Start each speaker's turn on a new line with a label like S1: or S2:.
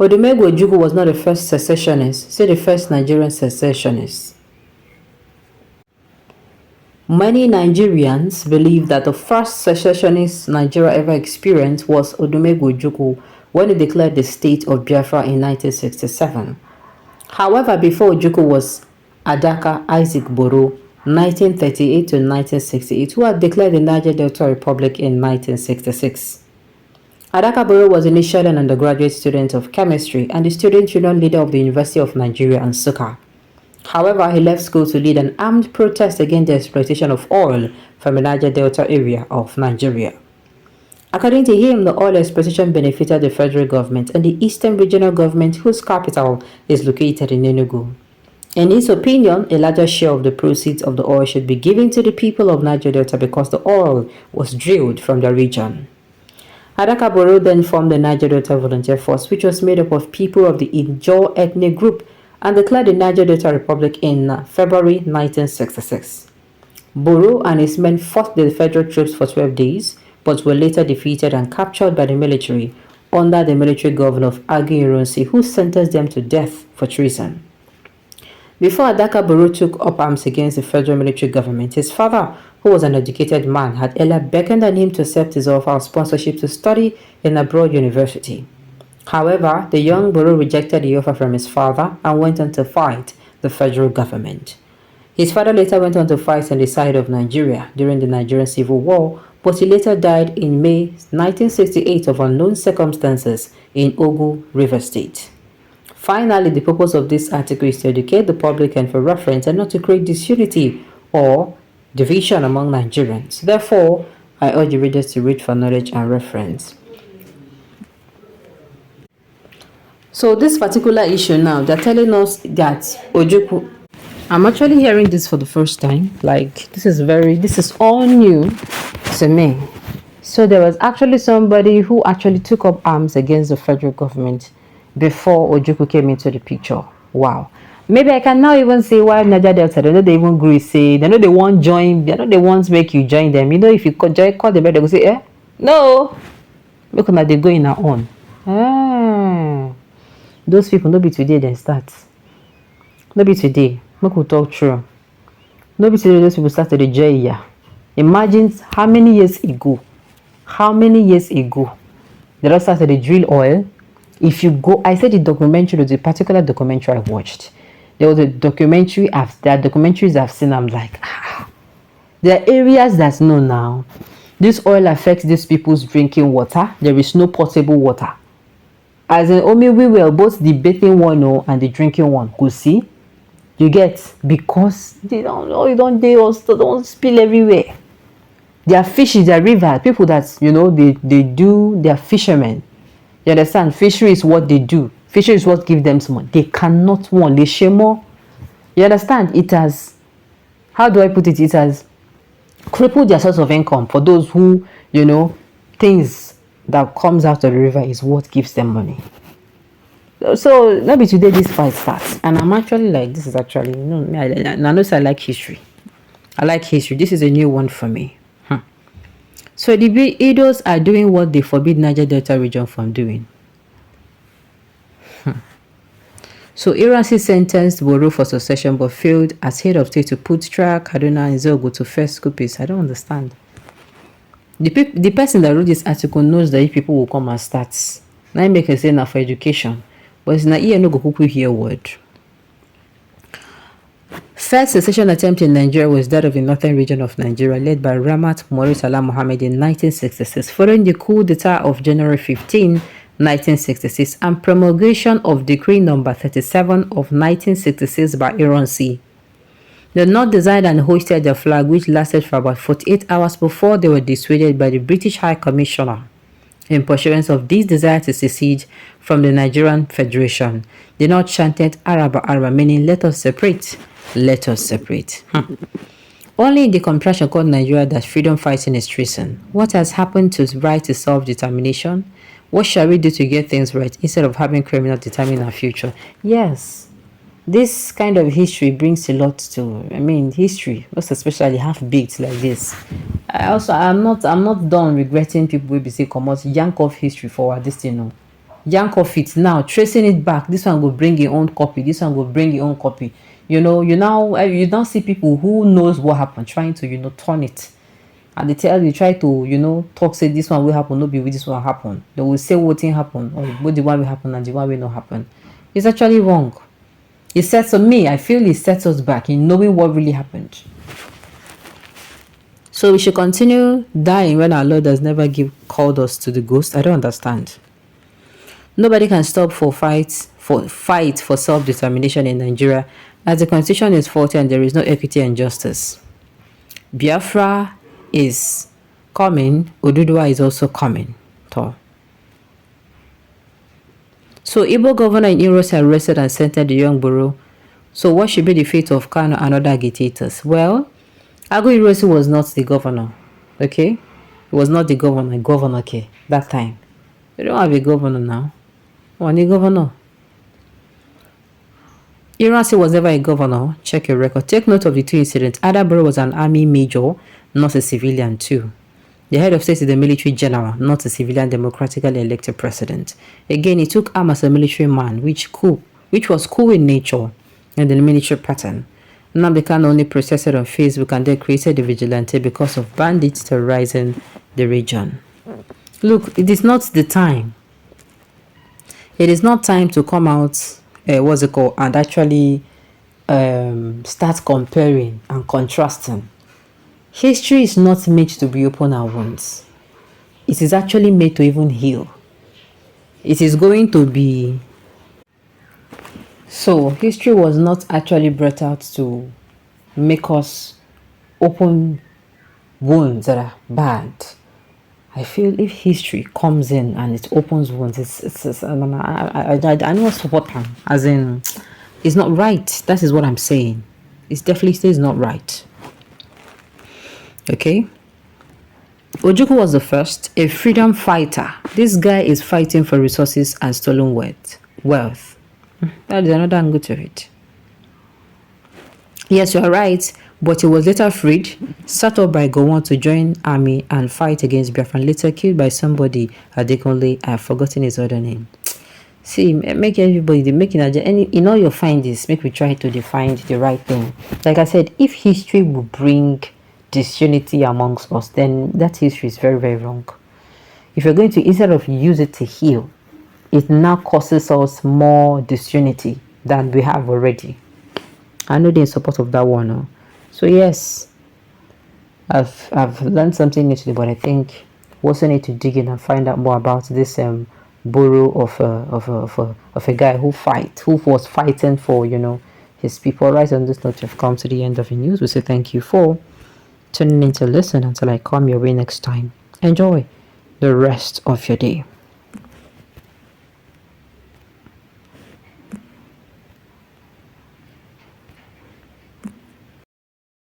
S1: Odumegwu Ojukwu was not the first secessionist, say the first Nigerian secessionist. Many Nigerians believe that the first secessionist Nigeria ever experienced was Odumegwu Ojukwu when he declared the state of Biafra in 1967. However, before Ojukwu was Adaka Isaac Boro, 1938 to 1968, who had declared the Niger Delta Republic in 1966. Adaka Boro was initially an undergraduate student of chemistry and the student union leader of the University of Nigeria, Nsukka. However, he left school to lead an armed protest against the exploitation of oil from the Niger Delta area of Nigeria. According to him, the oil exploitation benefited the federal government and the Eastern Regional Government, whose capital is located in Enugu. In his opinion, a larger share of the proceeds of the oil should be given to the people of Niger Delta because the oil was drilled from the region. Adaka Boro then formed the Niger Delta Volunteer Force, which was made up of people of the Ijaw ethnic group, and declared the Niger Delta Republic in February 1966. Boro and his men fought the federal troops for 12 days, but were later defeated and captured by the military under the military governor of Agi Ironsi, who sentenced them to death for treason. Before Adaka Boro took up arms against the federal military government, his father, who was an educated man, had earlier beckoned on him to accept his offer of sponsorship to study in a abroad university. However, the young Boro rejected the offer from his father and went on to fight the federal government. His father later went on to fight on the side of Nigeria during the Nigerian Civil War, but he later died in May 1968 of unknown circumstances in Ogu, River State. Finally, the purpose of this article is to educate the public and for reference and not to create disunity or division among Nigerians. Therefore, I urge the readers to read for knowledge and reference. So this particular issue now, they're telling us that Ojukwu, I'm actually hearing this for the first time. Like, this is all new to me. So there was actually somebody who actually took up arms against the federal government before Ojukwu came into the picture. Wow. Maybe I can now even say why Niger Delta, they know they even agree, say, they know they won't join, they know they won't make you join them. You know, if you call the bed, they go say, no, because they go in our own. Those people, no be today, then start. No be today. Make we talk true. No be today, those people started the J. Imagine how many years ago they just started the drill oil. If you go, I said the documentary, the particular documentary I watched. There was a documentary, there are documentaries I've seen, I'm like, there are areas that's known now. This oil affects these people's drinking water. There is no potable water. As in, only we were both the bathing one and the drinking one. Could see, you get, because they don't spill everywhere. There are fishes, there are rivers, people that they do, they are fishermen. You understand? Fishery is what they do. Fishery is what gives them some money. They cannot want they share more. You understand? It has, how do I put it? It has crippled their source of income. For those who, things that comes out of the river is what gives them money. So maybe today this fight starts, and I'm actually like, this is actually I know I like history. I like history. This is a new one for me. So the Idos are doing what they forbid Niger Delta region from doing. So Iransi sentenced Boro for succession but failed as head of state to put Tra, Kaduna, and Zogo to first coups. I don't understand. The person that wrote this article knows that if people will come and start. Now I make a say now for education. But it's not here no go kuku hear word. First secession attempt in Nigeria was that of the northern region of Nigeria, led by Ramat Moritala Mohammed in 1966, following the coup d'etat of January 15, 1966, and promulgation of Decree Number 37 of 1966 by Ironsi. The North designed and hoisted their flag, which lasted for about 48 hours before they were dissuaded by the British High Commissioner. In pursuance of this desire to secede from the Nigerian Federation, the North chanted Araba Araba, meaning let us separate. Let us separate. Only in the contraption called Nigeria that freedom fighting is treason. What has happened to right to self-determination? What shall we do to get things right instead of having criminals determine our future? Yes, this kind of history brings a lot to, history, most especially half-baked like this. I'm not done regretting people will be say come out yank off history for this thing. No. yank off it now, tracing it back. This one will bring your own copy. This one will bring your own copy. You now see people who knows what happened trying to turn it. And they tell you, try to talk, say this one will happen, no be with this one happen. They will say what thing happen, or what the one will happen and the one will not happen. It's actually wrong. It sets on me. I feel it sets us back in knowing what really happened. So we should continue dying when our Lord has never called us to the ghost. I don't understand. Nobody can stop fight for self-determination in Nigeria, as the constitution is faulty and there is no equity and justice. Biafra is coming. Oduduwa is also coming. So Igbo governor in Iros arrested and sentenced the young Boro. So what should be the fate of Kano and other agitators? Well, Agu Irosi was not the governor. Okay? He was not the governor, okay, that time. We don't have a governor now. Only governor. Irosi was never a governor. Check your record. Take note of the two incidents. Adaboro was an army major, not a civilian too. The head of state is the military general, not a civilian democratically elected president. Again, he took arm as a military man, which was cool in nature and the military pattern. Nnamdi Kanu only processed on Facebook and then created the vigilante because of bandits terrorizing the region. Look, it is not the time. It is not time to come out, and actually start comparing and contrasting. History is not made to be open at once. It is actually made to even heal. It is going to be... So, history was not actually brought out to make us open wounds that are bad. I feel if history comes in and it opens wounds, I don't support them. As in, it's not right. That is what I'm saying. It's definitely still not right. Okay? Ojukwu was the first, a freedom fighter. This guy is fighting for resources and stolen wealth. That is another angle to it. Yes, you are right, but he was later freed, set up by Gowon to join army and fight against Biafra, and later killed by somebody, Adekunle. I've forgotten his other name. See, make everybody, in all your findings, make we try to define the right thing. Like I said, if history will bring disunity amongst us, then that history is very, very wrong. If you're going to, instead of use it to heal, it now causes us more disunity than we have already. I know they're in support of that one. No? So yes, I've learned something new today, but I think we also need to dig in and find out more about this borough of a guy who was fighting for his people. Right, on this note, we've come to the end of the news. We say thank you for tuning in to listen until I come your way next time. Enjoy the rest of your day.